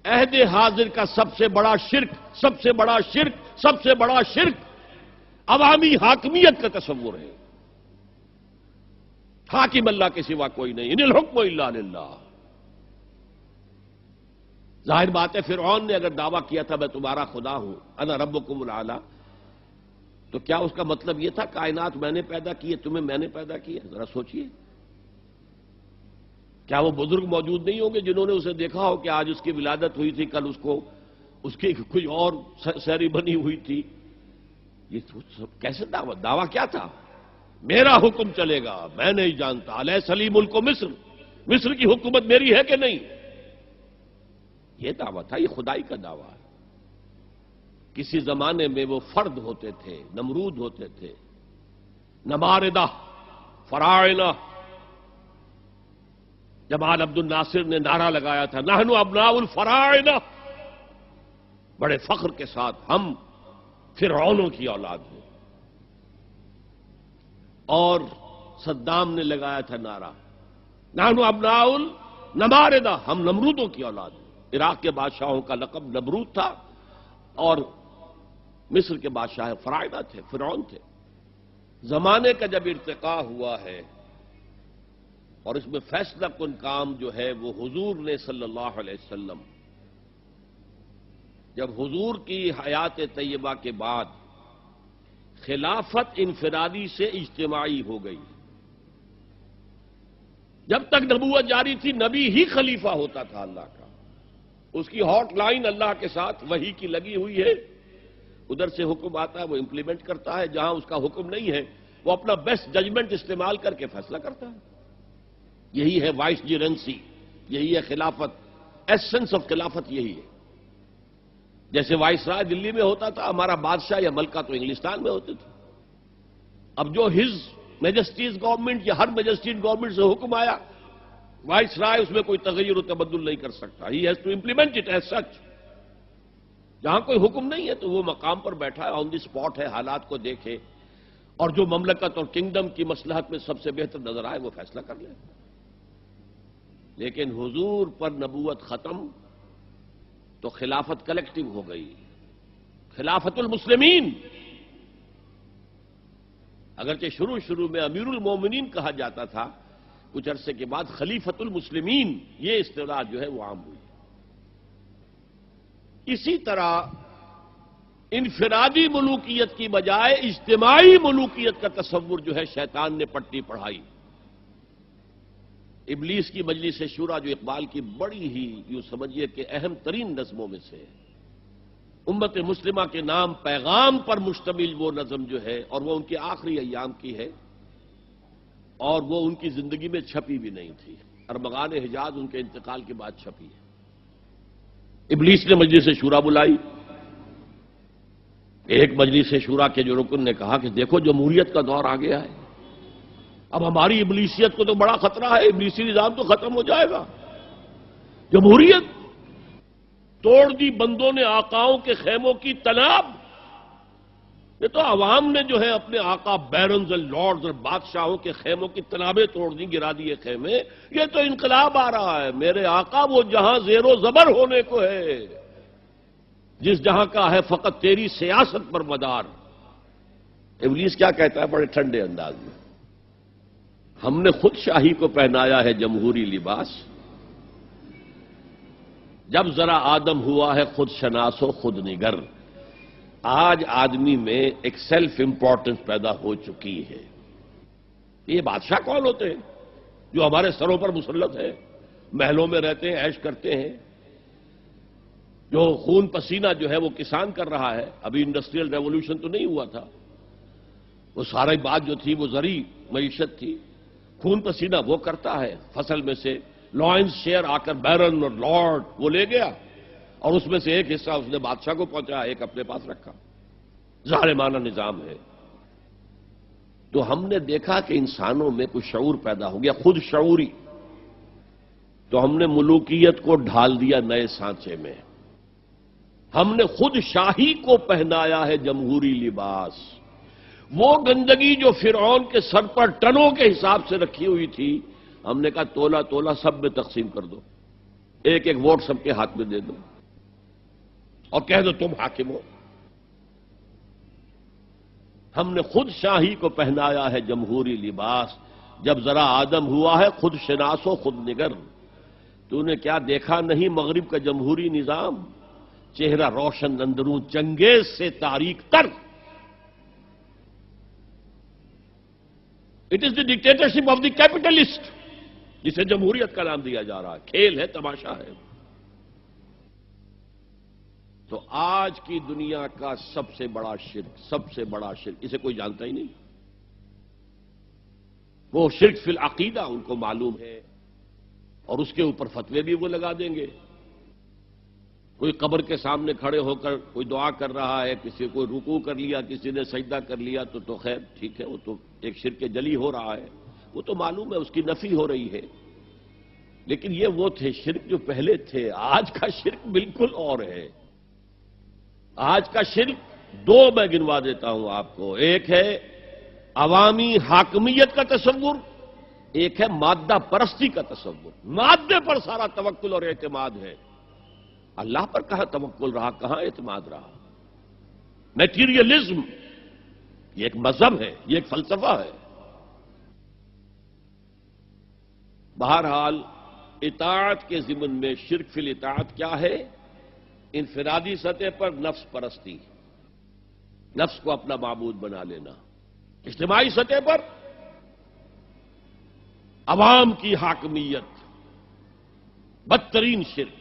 عہد حاضر کا سب سے بڑا شرک عوامی حاکمیت کا تصور ہے۔ حاکم اللہ کے سوا کوئی نہیں، ان الحکم الا للہ۔ ظاہر بات ہے فرعون نے اگر دعویٰ کیا تھا میں تمہارا خدا ہوں، انا ربکم الاعلی، تو کیا اس کا مطلب یہ تھا کائنات میں نے پیدا کی ہے، تمہیں میں نے پیدا کی ہے؟ ذرا سوچئے، کیا وہ بزرگ موجود نہیں ہوں گے جنہوں نے اسے دیکھا ہو کہ آج اس کی ولادت ہوئی تھی، کل اس کی کوئی اور سیریمنی ہوئی تھی؟ یہ کیسے دعویٰ کیا تھا؟ میرا حکم چلے گا، میں نہیں جانتا، الیس لی ملک مصر کی حکومت میری ہے کہ نہیں؟ یہ دعویٰ تھا، یہ خدائی کا دعویٰ ہے۔ کسی زمانے میں وہ فرد ہوتے تھے، نمرود ہوتے تھے، نماردہ، فراعنہ۔ جمال عبد الناصر نے نعرہ لگایا تھا نحن ابناء الفراعنہ، بڑے فخر کے ساتھ ہم فرعونوں کی اولاد ہیں۔ اور صدام نے لگایا تھا نعرہ نحن ابناء النماردہ، ہم نمرودوں کی اولاد ہیں۔ عراق کے بادشاہوں کا لقب نمرود تھا اور مصر کے بادشاہ فراعنہ تھے، فرعون تھے۔ زمانے کا جب ارتقا ہوا ہے اور اس میں فیصلہ کن کام جو ہے وہ حضور نے صلی اللہ علیہ وسلم، جب حضور کی حیات طیبہ کے بعد خلافت انفرادی سے اجتماعی ہو گئی۔ جب تک نبوت جاری تھی نبی ہی خلیفہ ہوتا تھا اللہ کا، اس کی ہاٹ لائن اللہ کے ساتھ وحی کی لگی ہوئی ہے، ادھر سے حکم آتا ہے وہ امپلیمنٹ کرتا ہے، جہاں اس کا حکم نہیں ہے وہ اپنا بیسٹ ججمنٹ استعمال کر کے فیصلہ کرتا ہے۔ یہی ہے وائس جیرنسی، یہی ہے خلافت، ایسنس آف خلافت یہی ہے۔ جیسے وائس رائے دلی میں ہوتا تھا، ہمارا بادشاہ یا ملکہ تو انگلستان میں ہوتے تھے۔ اب جو ہز میجسٹیز گورنمنٹ یا ہر میجسٹیز گورنمنٹ سے حکم آیا، وائس رائے اس میں کوئی تغیر و تبدل نہیں کر سکتا، he has to implement it as such. جہاں کوئی حکم نہیں ہے تو وہ مقام پر بیٹھا ہے، آن دی اسپاٹ ہے، حالات کو دیکھے اور جو مملکت اور کنگڈم کی مصلحت میں سب سے بہتر نظر آئے وہ فیصلہ کر لے۔ لیکن حضور پر نبوت ختم تو خلافت کلیکٹو ہو گئی، خلافت المسلمین۔ اگرچہ شروع میں امیر المومنین کہا جاتا تھا، کچھ عرصے کے بعد خلیفت المسلمین یہ اصطلاح جو ہے وہ عام ہوئی۔ اسی طرح انفرادی ملوکیت کی بجائے اجتماعی ملوکیت کا تصور جو ہے شیطان نے پٹی پڑھائی۔ ابلیس کی مجلس شورا جو اقبال کی بڑی ہی یوں سمجھیے کہ اہم ترین نظموں میں سے ہے، امت مسلمہ کے نام پیغام پر مشتمل وہ نظم جو ہے، اور وہ ان کے آخری ایام کی ہے اور وہ ان کی زندگی میں چھپی بھی نہیں تھی، ارمغان حجاز ان کے انتقال کے بعد چھپی ہے۔ ابلیس نے مجلس شورا بلائی، ایک مجلس شورا کے جو رکن نے کہا کہ دیکھو جمہوریت کا دور آ گیا ہے، اب ہماری ابلیسیت کو تو بڑا خطرہ ہے، ابلیسی نظام تو ختم ہو جائے گا، جمہوریت توڑ دی بندوں نے آقاؤں کے خیموں کی تناب۔ یہ تو عوام نے جو ہے اپنے آقا بیرنز اور لارڈز اور بادشاہوں کے خیموں کی تنابیں توڑ دی، گرا دیے خیمے، یہ تو انقلاب آ رہا ہے۔ میرے آقا وہ جہاں زیر و زبر ہونے کو ہے، جس جہاں کا ہے فقط تیری سیاست پر مدار۔ ابلیس کیا کہتا ہے بڑے ٹھنڈے انداز میں، ہم نے خود شاہی کو پہنایا ہے جمہوری لباس، جب ذرا آدم ہوا ہے خود شناس و خود نگر۔ آج آدمی میں ایک سیلف امپورٹنس پیدا ہو چکی ہے۔ یہ بادشاہ کون ہوتے ہیں جو ہمارے سروں پر مسلط ہے، محلوں میں رہتے ہیں، عیش کرتے ہیں، جو خون پسینہ جو ہے وہ کسان کر رہا ہے۔ ابھی انڈسٹریل ریولوشن تو نہیں ہوا تھا، وہ ساری بات جو تھی وہ زرعی معیشت تھی، خون پسینہ وہ کرتا ہے، فصل میں سے لائنز شیئر آ کر بیرن اور لارڈ وہ لے گیا اور اس میں سے ایک حصہ اس نے بادشاہ کو پہنچایا، ایک اپنے پاس رکھا، ظالمانہ نظام ہے۔ تو ہم نے دیکھا کہ انسانوں میں کچھ شعور پیدا ہو گیا، خود شعوری، تو ہم نے ملوکیت کو ڈھال دیا نئے سانچے میں، ہم نے خود شاہی کو پہنایا ہے جمہوری لباس۔ وہ گندگی جو فرعون کے سر پر ٹنوں کے حساب سے رکھی ہوئی تھی، ہم نے کہا تولا تولا سب میں تقسیم کر دو، ایک ایک ووٹ سب کے ہاتھ میں دے دو۔ اور کہہ دو تم حاکم ہو. ہم نے خود شاہی کو پہنایا ہے جمہوری لباس، جب ذرا آدم ہوا ہے خود شناس و خود نگر. تو نے کیا دیکھا نہیں مغرب کا جمہوری نظام؟ چہرہ روشن اندروں چنگیز سے تاریک تر. It is the dictatorship of the capitalist, جسے جمہوریت کا نام دیا جا رہا ہے. کھیل ہے، تماشا ہے. تو آج کی دنیا کا سب سے بڑا شرک اسے کوئی جانتا ہی نہیں. وہ شرک فی العقیدہ ان کو معلوم ہے، اور اس کے اوپر فتوے بھی وہ لگا دیں گے. کوئی قبر کے سامنے کھڑے ہو کر کوئی دعا کر رہا ہے، کسی کوئی رکوع کر لیا، کسی نے سجدہ کر لیا، تو خیر ٹھیک ہے، وہ تو ایک شرک جلی ہو رہا ہے، وہ تو معلوم ہے، اس کی نفی ہو رہی ہے. لیکن یہ وہ تھے شرک جو پہلے تھے. آج کا شرک بالکل اور ہے. آج کا شرک دو میں گنوا دیتا ہوں آپ کو. ایک ہے عوامی حاکمیت کا تصور، ایک ہے مادہ پرستی کا تصور. مادے پر سارا توکل اور اعتماد ہے. اللہ پر کہاں توکل رہا، کہاں اعتماد رہا؟ میٹیریلزم یہ ایک مذہب ہے، یہ ایک فلسفہ ہے. بہرحال اطاعت کے ضمن میں شرک فی الاطاعت کیا ہے؟ انفرادی سطح پر نفس پرستی، نفس کو اپنا معبود بنا لینا. اجتماعی سطح پر عوام کی حاکمیت، بدترین شرک.